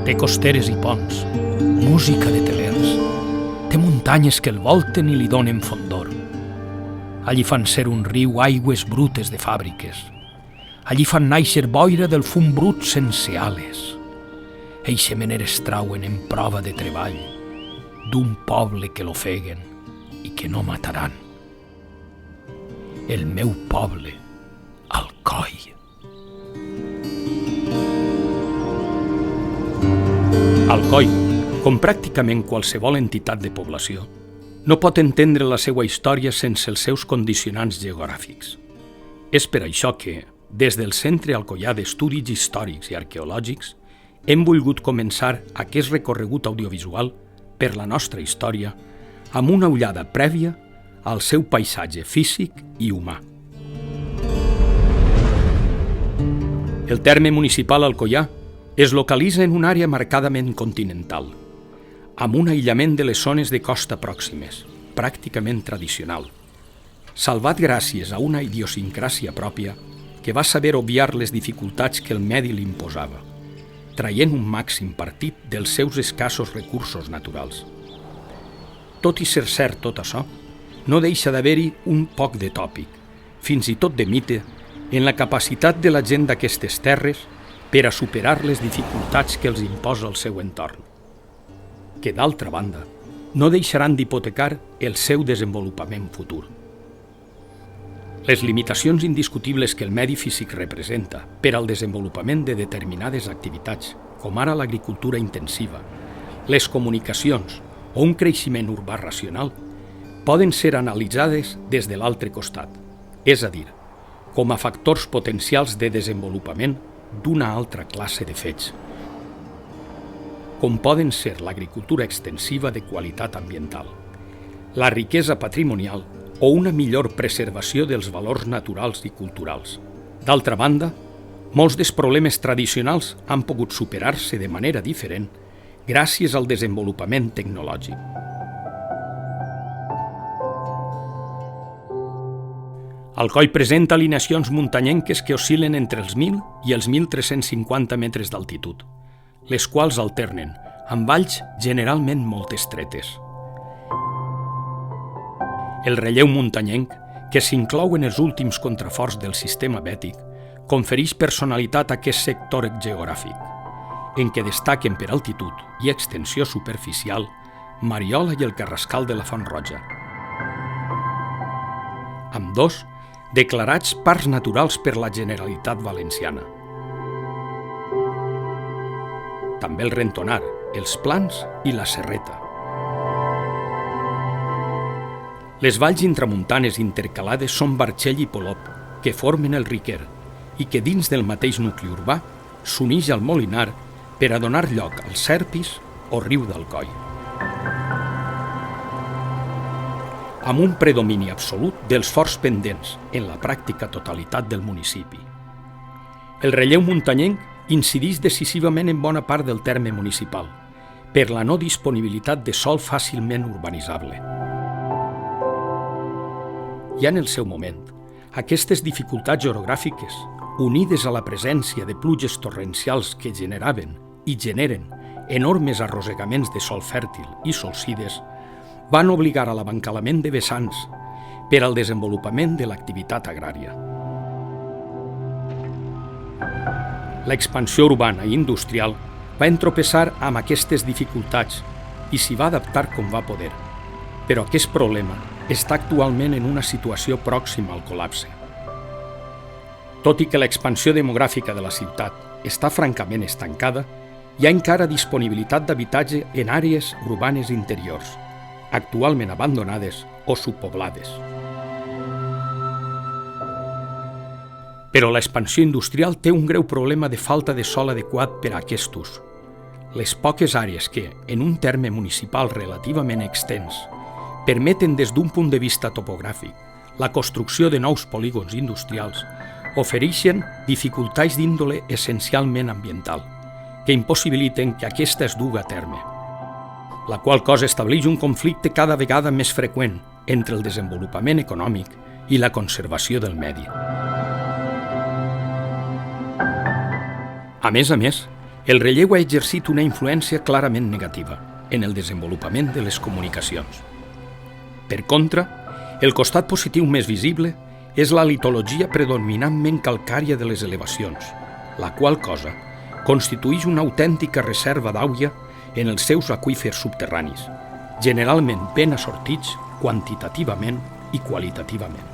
Té costeres i ponts, música de telers. Té muntanyes que el volten i li donen fondor. Allí fan ser un riu aigües brutes de fàbriques. Allí fan nàixer boira del fum brut sense ales. Eixe meneres trauen en prova de treball d'un poble que l'ofeguen i que no mataran. El meu poble, Alcoi. Alcoi, com pràcticament qualsevol entitat de població, no pot entendre la seva història sense els seus condicionants geogràfics. És per això que, des del Centre Alcoià d'Estudis Històrics i Arqueològics, hem volgut començar aquest recorregut audiovisual per la nostra història amb una ullada prèvia al seu paisatge físic i humà. El terme municipal alcoià es localitza en una àrea marcadament continental, amb un aïllament de les zones de costa pròximes, pràcticament tradicional, salvat gràcies a una idiosincràsia pròpia que va saber obviar les dificultats que el medi li imposava, traient un màxim partit dels seus escassos recursos naturals. Tot i ser cert tot això, no deixa d'haver-hi un poc de tòpic, fins i tot de mite, en la capacitat de la gent d'aquestes terres per a superar les dificultats que els imposa el seu entorn, que, d'altra banda, no deixaran d'hipotecar el seu desenvolupament futur. Les limitacions indiscutibles que el medi físic representa per al desenvolupament de determinades activitats, com ara l'agricultura intensiva, les comunicacions o un creixement urbà racional, poden ser analitzades des de l'altre costat, és a dir, com a factors potencials de desenvolupament d'una altra classe de fets, com poden ser l'agricultura extensiva de qualitat ambiental, la riquesa patrimonial o una millor preservació dels valors naturals i culturals. D'altra banda, molts dels problemes tradicionals han pogut superar-se de manera diferent gràcies al desenvolupament tecnològic. Alcoi presenta alineacions muntanyenques que oscil·len entre els 1.000 i els 1.350 metres d'altitud, les quals alternen amb valls generalment molt estretes. El relleu muntanyenc, que s'inclou en els últims contraforts del sistema bètic, confereix personalitat a aquest sector geogràfic, en què destaquen per altitud i extensió superficial Mariola i el Carrascal de la Font Roja. Ambdós declarats parcs naturals per la Generalitat Valenciana. També el Rentonar, els Plans i la Serreta. Les valls intramuntanes intercalades són Barxell i Polop, que formen el Riquer i que dins del mateix nucli urbà s'uneix al Molinar per a donar lloc al Serpis o Riu d'Alcoi. Amb un predomini absolut dels forts pendents en la pràctica totalitat del municipi. El relleu muntanyenc incideix decisivament en bona part del terme municipal, per la no disponibilitat de sòl fàcilment urbanitzable. Ja en el seu moment, aquestes dificultats orogràfiques, unides a la presència de pluges torrencials que generaven i generen enormes arrossegaments de sòl fèrtil i solsides, van obligar a l'abancalament de vessants per al desenvolupament de l'activitat agrària. L'expansió urbana i industrial va entropeçar amb aquestes dificultats i s'hi va adaptar com va poder, però aquest problema està actualment en una situació pròxima al col·lapse. Tot i que l'expansió demogràfica de la ciutat està francament estancada, hi ha encara disponibilitat d'habitatge en àrees urbanes interiors, actualment abandonades o subpoblades. Però l'expansió industrial té un greu problema de falta de sòl adequat per a aquest ús. Les poques àrees que, en un terme municipal relativament extens, permeten des d'un punt de vista topogràfic la construcció de nous polígons industrials, ofereixen dificultats d'índole essencialment ambiental, que impossibiliten que aquesta es dugui a terme, la qual cosa estableix un conflicte cada vegada més freqüent entre el desenvolupament econòmic i la conservació del medi. A més, El relleu ha exercit una influència clarament negativa en el desenvolupament de les comunicacions. Per contra, el costat positiu més visible és la litologia predominantment calcària de les elevacions, la qual cosa constitueix una autèntica reserva d'aigua en els seus aqüífers subterranis, generalment ben assortits quantitativament i qualitativament.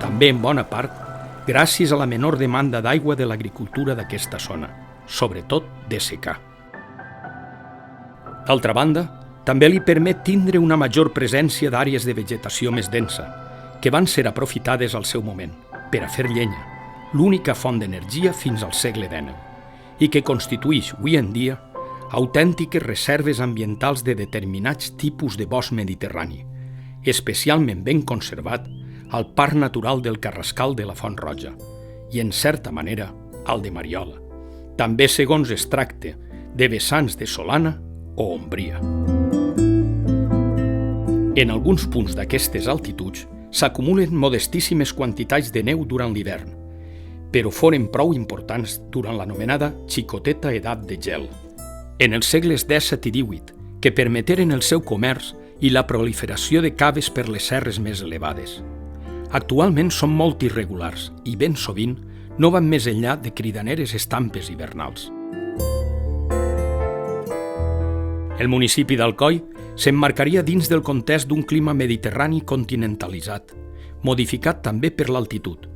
També en bona part gràcies a la menor demanda d'aigua de l'agricultura d'aquesta zona, sobretot de secà. D'altra banda, també li permet tindre una major presència d'àrees de vegetació més densa, que van ser aprofitades al seu moment per a fer llenya, l'única font d'energia fins al segle XIX, i que constitueix, avui en dia, autèntiques reserves ambientals de determinats tipus de bosc mediterrani, especialment ben conservat al Parc Natural del Carrascal de la Font Roja i, en certa manera, al de Mariola, també segons es tracte de vessants de Solana o Ombria. En alguns punts d'aquestes altituds s'acumulen modestíssimes quantitats de neu durant l'hivern, però foren prou importants durant l'anomenada xicoteta edat de gel, en els segles XVII i XVIII, que permeteren el seu comerç i la proliferació de caves per les serres més elevades. Actualment són molt irregulars i ben sovint no van més enllà de cridaneres estampes hivernals. El municipi d'Alcoi s'emmarcaria dins del context d'un clima mediterrani continentalitzat, modificat també per l'altitud,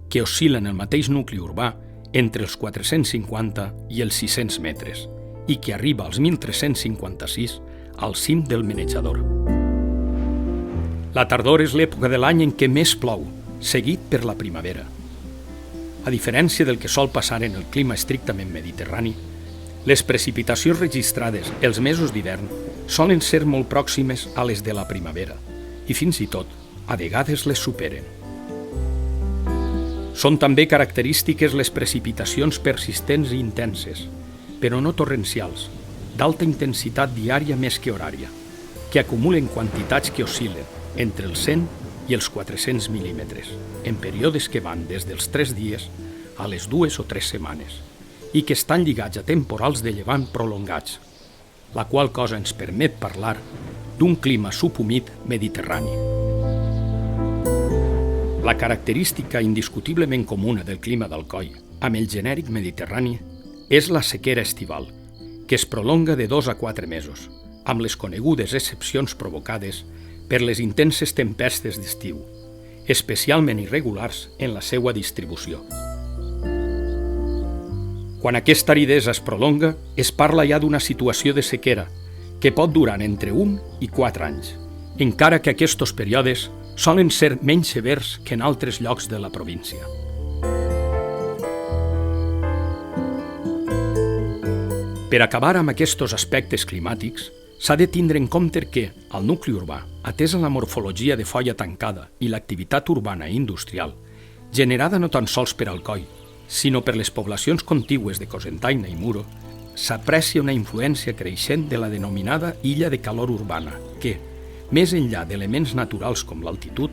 que oscil·la en el mateix nucli urbà entre els 450 i els 600 metres i que arriba als 1356 al cim del Menejador. La tardor és l'època de l'any en què més plou, seguit per la primavera. A diferència del que sol passar en el clima estrictament mediterrani, les precipitacions registrades els mesos d'hivern solen ser molt pròximes a les de la primavera i fins i tot, a vegades les superen. Són també característiques les precipitacions persistents i intenses, però no torrencials, d'alta intensitat diària més que horària, que acumulen quantitats que oscil·len entre els 100 i els 400 mil·límetres, en períodes que van des dels 3 dies a les 2 o 3 setmanes, i que estan lligats a temporals de llevant prolongats, la qual cosa ens permet parlar d'un clima subhumit mediterrani. La característica indiscutiblement comuna del clima d'Alcoi amb el genèric mediterrani és la sequera estival, que es prolonga de 2 a 4 mesos, amb les conegudes excepcions provocades per les intenses tempestes d'estiu, especialment irregulars en la seva distribució. Quan aquesta aridesa es prolonga, es parla ja d'una situació de sequera, que pot durar entre 1 i 4 anys, encara que aquests períodes solen ser menys severs que en altres llocs de la província. Per acabar amb aquests aspectes climàtics, s'ha de tindre en compte que, al nucli urbà, atesa la morfologia de folla tancada i l'activitat urbana i industrial, generada no tan sols per Alcoi, sinó per les poblacions contigües de Cocentaina i Muro, s'aprecia una influència creixent de la denominada illa de calor urbana, que, més enllà d'elements naturals com l'altitud,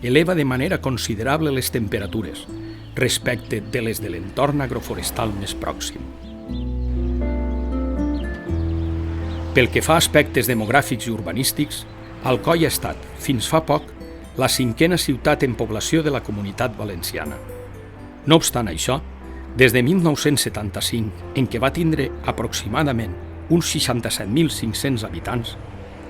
eleva de manera considerable les temperatures respecte de les de l'entorn agroforestal més pròxim. Pel que fa a aspectes demogràfics i urbanístics, Alcoi ha estat, fins fa poc, la 5a ciutat en població de la Comunitat Valenciana. No obstant això, des de 1975, en què va tindre aproximadament uns 67.500 habitants,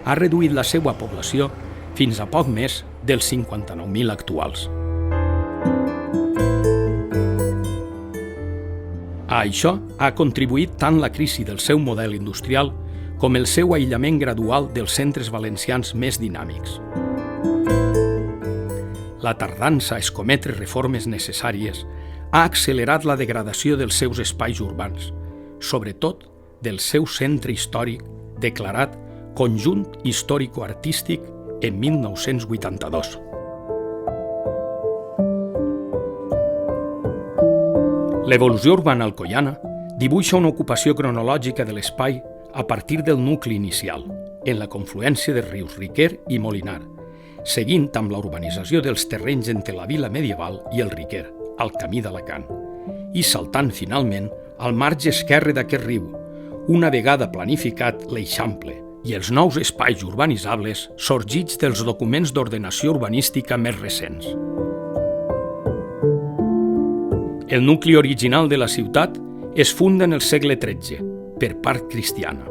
ha reduït la seva població fins a poc més dels 59.000 actuals. A això ha contribuït tant la crisi del seu model industrial com el seu aïllament gradual dels centres valencians més dinàmics. La tardança a escometre reformes necessàries ha accelerat la degradació dels seus espais urbans, sobretot del seu centre històric declarat Conjunt Històrico-Artístic en 1982. L'evolució urbana alcoiana dibuixa una ocupació cronològica de l'espai a partir del nucli inicial, en la confluència dels rius Riquer i Molinar, seguint amb la urbanització dels terrenys entre la vila medieval i el Riquer, al camí d'Alacant, i saltant finalment al marge esquerre d'aquest riu, una vegada planificat l'Eixample i els nous espais urbanitzables sorgits dels documents d'ordenació urbanística més recents. El nucli original de la ciutat es funda en el segle XIII, per part cristiana.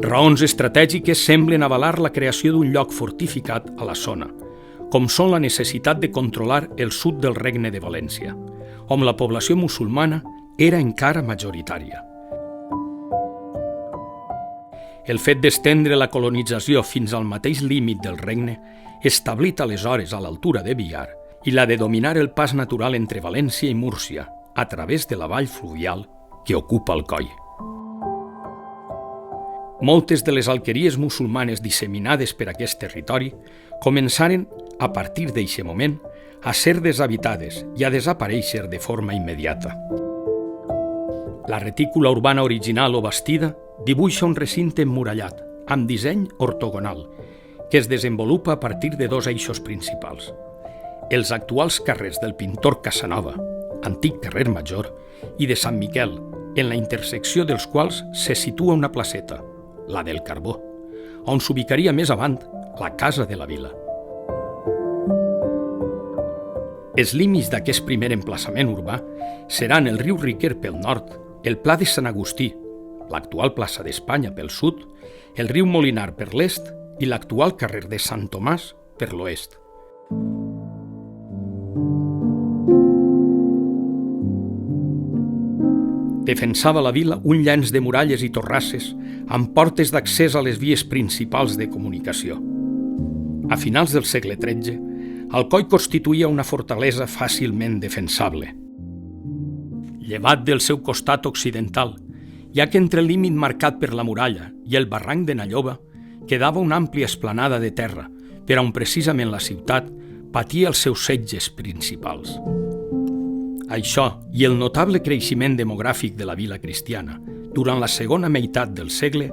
Raons estratègiques semblen avalar la creació d'un lloc fortificat a la zona, com són la necessitat de controlar el sud del Regne de València, on la població musulmana era encara majoritària. El fet d'estendre la colonització fins al mateix límit del regne, establit aleshores a l'altura de Biar, i la de dominar el pas natural entre València i Múrcia, a través de la vall fluvial que ocupa el coll. Moltes de les alqueries musulmanes disseminades per aquest territori començaren, a partir d'aquest moment, a ser deshabitades i a desaparèixer de forma immediata. La retícula urbana original o bastida dibuixa un recinte emmurallat, amb disseny ortogonal, que es desenvolupa a partir de dos eixos principals. Els actuals carrers del Pintor Casanova, antic carrer Major, i de Sant Miquel, en la intersecció dels quals se situa una placeta, la del Carbó, on s'ubicaria més avant la Casa de la Vila. Els límits d'aquest primer emplaçament urbà seran el riu Riquer pel nord, el Pla de Sant Agustí, l'actual plaça d'Espanya pel sud, el riu Molinar per l'est i l'actual carrer de Sant Tomàs per l'oest. Defensava la vila un llenç de muralles i torrasses amb portes d'accés a les vies principals de comunicació. A finals del segle XIII, Alcoi constituïa una fortalesa fàcilment defensable. Llevat del seu costat occidental, ja que entre el límit marcat per la muralla i el barranc de Nallova quedava una àmplia esplanada de terra, per on precisament la ciutat patia els seus setges principals. Això i el notable creixement demogràfic de la vila cristiana durant la segona meitat del segle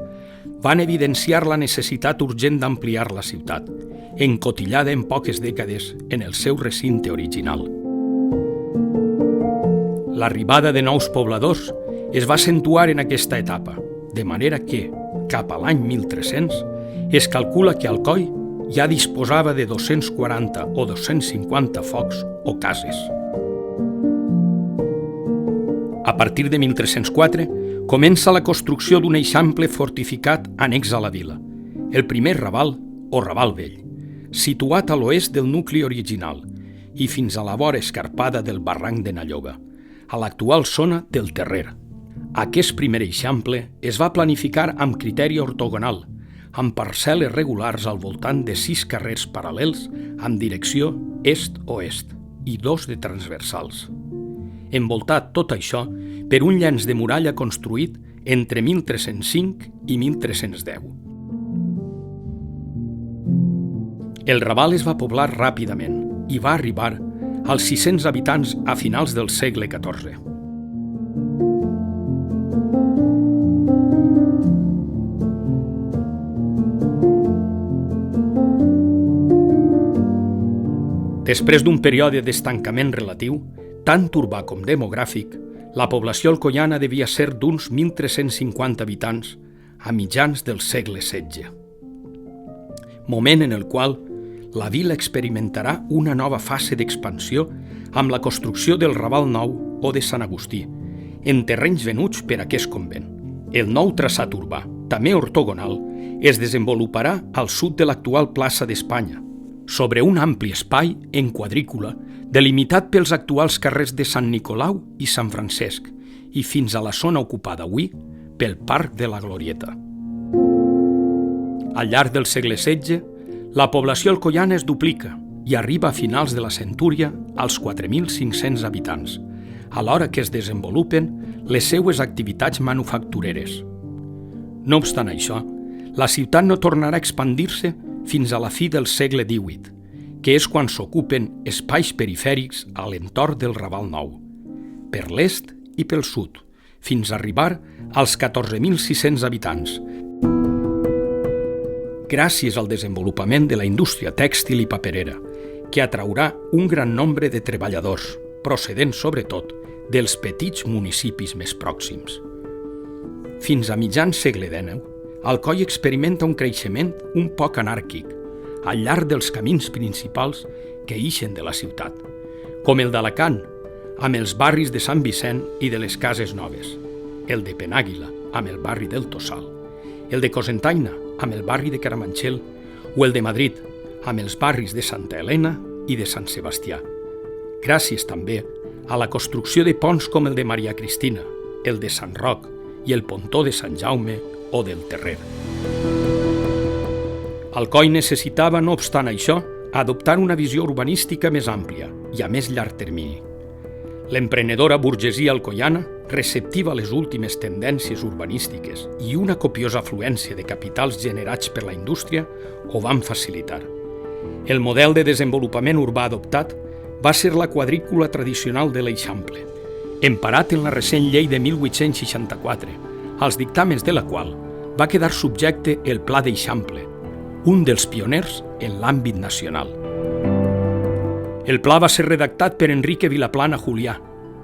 van evidenciar la necessitat urgent d'ampliar la ciutat, encotillada en poques dècades en el seu recinte original. L'arribada de nous pobladors es va accentuar en aquesta etapa, de manera que, cap a l'any 1300, es calcula que Alcoi ja disposava de 240 o 250 focs o cases. A partir de 1304, comença la construcció d'un eixample fortificat annex a la vila, el primer Raval o Raval Vell, situat a l'oest del nucli original i fins a la vora escarpada del barranc de Nallova, a l'actual zona del Terrer. Aquest primer eixample es va planificar amb criteri ortogonal, amb parcel·les regulars al voltant de 6 carrers paral·lels amb direcció est-oest i 2 de transversals. Envoltat tot això per un llenç de muralla construït entre 1305 i 1310. El Raval es va poblar ràpidament i va arribar als 600 habitants a finals del segle XIV. Després d'un període d'estancament relatiu, tant urbà com demogràfic, la població alcoiana devia ser d'uns 1.350 habitants a mitjans del segle XVI. Moment en el qual la vila experimentarà una nova fase d'expansió amb la construcció del Raval Nou o de Sant Agustí, en terrenys venuts per aquest convent. El nou traçat urbà, també ortogonal, es desenvoluparà al sud de l'actual plaça d'Espanya, sobre un ampli espai en quadrícula delimitat pels actuals carrers de Sant Nicolau i Sant Francesc i fins a la zona ocupada avui pel Parc de la Glorieta. Al llarg del segle XVI, la població alcoiana es duplica i arriba a finals de la centúria als 4.500 habitants, alhora que es desenvolupen les seues activitats manufactureres. No obstant això, la ciutat no tornarà a expandir-se fins a la fi del segle XVIII, que és quan s'ocupen espais perifèrics a l'entorn del Raval Nou, per l'est i pel sud, fins a arribar als 14.600 habitants, gràcies al desenvolupament de la indústria tèxtil i paperera, que atraurà un gran nombre de treballadors, procedents sobretot dels petits municipis més pròxims. Fins a mitjan segle XIX, Alcoi experimenta un creixement un poc anàrquic al llarg dels camins principals que ixen de la ciutat, com el d'Alacant, amb els barris de Sant Vicent i de les Cases Noves, el de Penàguila, amb el barri del Tossal, el de Cocentaina, amb el barri de Carabanchel, o el de Madrid, amb els barris de Santa Helena i de Sant Sebastià. Gràcies també a la construcció de ponts com el de Maria Cristina, el de Sant Roc i el pontó de Sant Jaume o del Terrer. Alcoi necessitava, no obstant això, adoptar una visió urbanística més àmplia i a més llarg termini. L'emprenedora burgesia alcoiana, receptiva a les últimes tendències urbanístiques i una copiosa afluència de capitals generats per la indústria, ho van facilitar. El model de desenvolupament urbà adoptat va ser la quadrícula tradicional de l'Eixample, emparat en la recent llei de 1864, als dictàmens de la qual va quedar subjecte el Pla d'Eixample, un dels pioners en l'àmbit nacional. El pla va ser redactat per Enrique Vilaplana Julià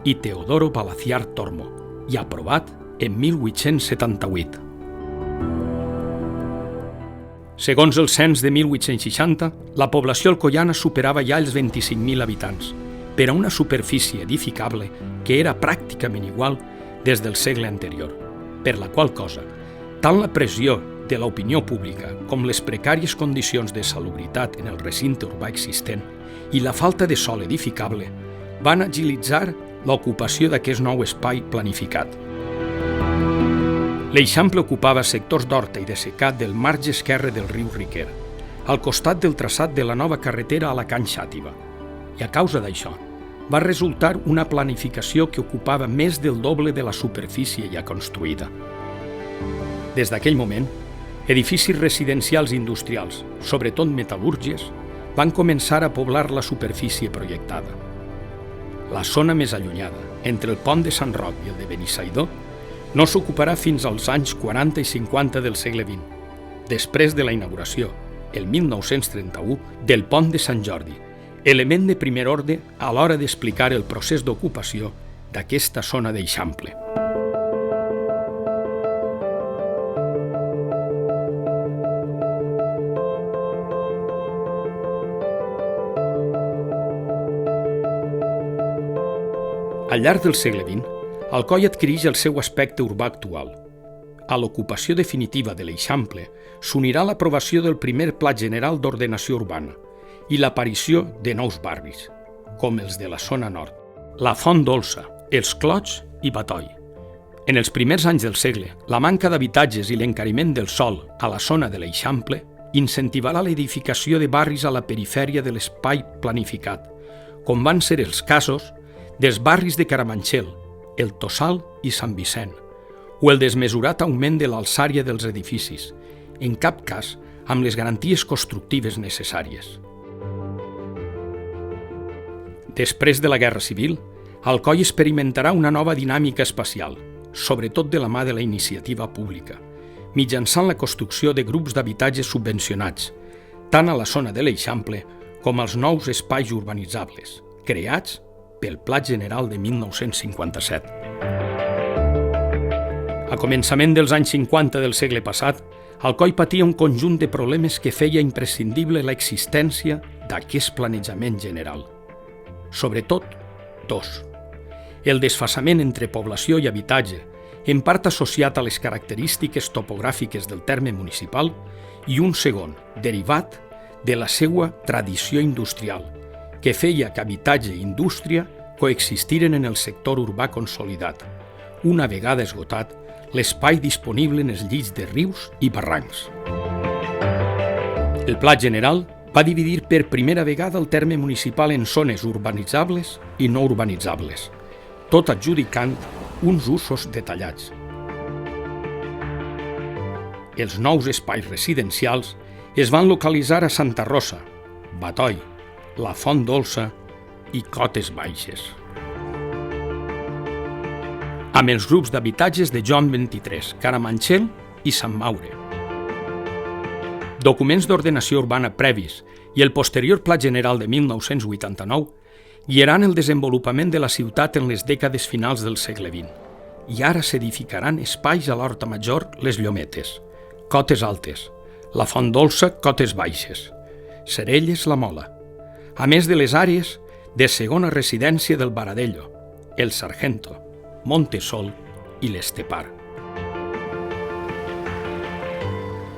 i Teodoro Palaciar Tormo i aprovat en 1878. Segons el cens de 1860, la població alcoiana superava ja els 25.000 habitants, per a una superfície edificable que era pràcticament igual des del segle anterior, per la qual cosa, tant la pressió de l'opinió pública com les precàries condicions de salubritat en el recinte urbà existent i la falta de sòl edificable van agilitzar l'ocupació d'aquest nou espai planificat. L'Eixample ocupava sectors d'horta i de secà del marge esquerre del riu Riquer, al costat del traçat de la nova carretera Alacant-Xàtiva, i a causa d'això va resultar una planificació que ocupava més del doble de la superfície ja construïda. Des d'aquell moment, edificis residencials i industrials, sobretot metal·lúrgies, van començar a poblar la superfície projectada. La zona més allunyada, entre el pont de Sant Roc i el de Benissaïdó, no s'ocuparà fins als anys 40 i 50 del segle XX, després de la inauguració, el 1931, del pont de Sant Jordi, element de primer ordre a l'hora d'explicar el procés d'ocupació d'aquesta zona d'Eixample. Al llarg del segle XX, Alcoi adquireix el seu aspecte urbà actual. A l'ocupació definitiva de l'Eixample s'unirà l'aprovació del primer Pla General d'Ordenació Urbana i l'aparició de nous barris, com els de la zona nord, la Font Dolça, els Clots i Batoi. En els primers anys del segle, la manca d'habitatges i l'encariment del sòl a la zona de l'Eixample incentivarà l'edificació de barris a la perifèria de l'espai planificat, com van ser els casos dels barris de Carabanchel, el Tossal i Sant Vicent, o el desmesurat augment de l'alçària dels edificis, en cap cas amb les garanties constructives necessàries. Després de la Guerra Civil, Alcoi experimentarà una nova dinàmica espacial, sobretot de la mà de la iniciativa pública, mitjançant la construcció de grups d'habitatges subvencionats, tant a la zona de l'Eixample com als nous espais urbanitzables, creats pel Pla General de 1957. A començament dels anys 50 del segle passat, Alcoi patia un conjunt de problemes que feia imprescindible l'existència d'aquest planejament general. Sobretot, dos. El desfasament entre població i habitatge, en part associat a les característiques topogràfiques del terme municipal, i un segon, derivat de la seva tradició industrial, que feia que habitatge i indústria coexistiren en el sector urbà consolidat, una vegada esgotat l'espai disponible en els llits de rius i barrancs. El Pla General va dividir per primera vegada el terme municipal en zones urbanitzables i no urbanitzables, tot adjudicant uns usos detallats. Els nous espais residencials es van localitzar a Santa Rosa, Batoi, la Font Dolça i Cotes Baixes. Amb els grups d'habitatges de Joan 23, Carabanchel i Sant Maure. Documents d'ordenació urbana previs i el posterior Pla General de 1989 guiaran el desenvolupament de la ciutat en les dècades finals del segle XX. I ara s'edificaran espais a l'Horta Major, les Llometes, Cotes Altes, la Font Dolça, Cotes Baixes, Cerelles, la Mola, a més de les àrees de segona residència del Baradello, el Sargento, Montesol i l'Estepar.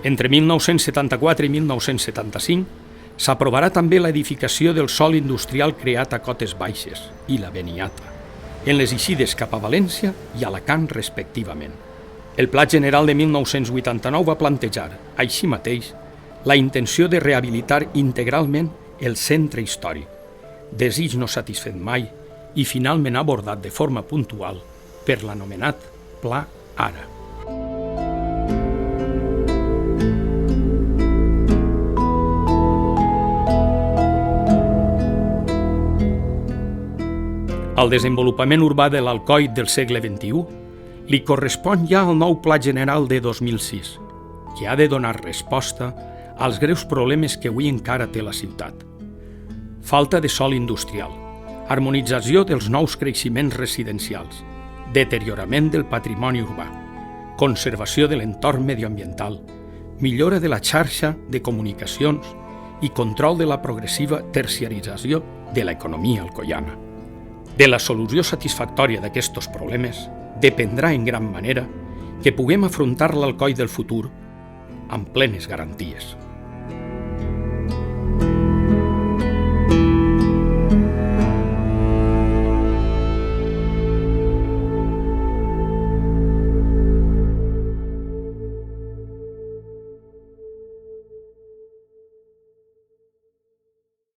Entre 1974 i 1975 s'aprovarà també l'edificació del sòl industrial creat a Cotes Baixes i la Beniata, en les eixides cap a València i Alacant respectivament. El Pla General de 1989 va plantejar, així mateix, la intenció de rehabilitar integralment el centre històric, desig no satisfet mai i finalment abordat de forma puntual per l'anomenat Pla Ara. Al desenvolupament urbà de l'Alcoi del segle XXI li correspon ja el nou Pla General de 2006, que ha de donar resposta als greus problemes que avui encara té la ciutat. Falta de sòl industrial, harmonització dels nous creixements residencials, deteriorament del patrimoni urbà, conservació de l'entorn medioambiental, millora de la xarxa de comunicacions i control de la progressiva terciarització de l'economia alcoiana. De la solució satisfactòria d'aquests problemes dependrà en gran manera que puguem afrontar l'Alcoi del futur amb plenes garanties.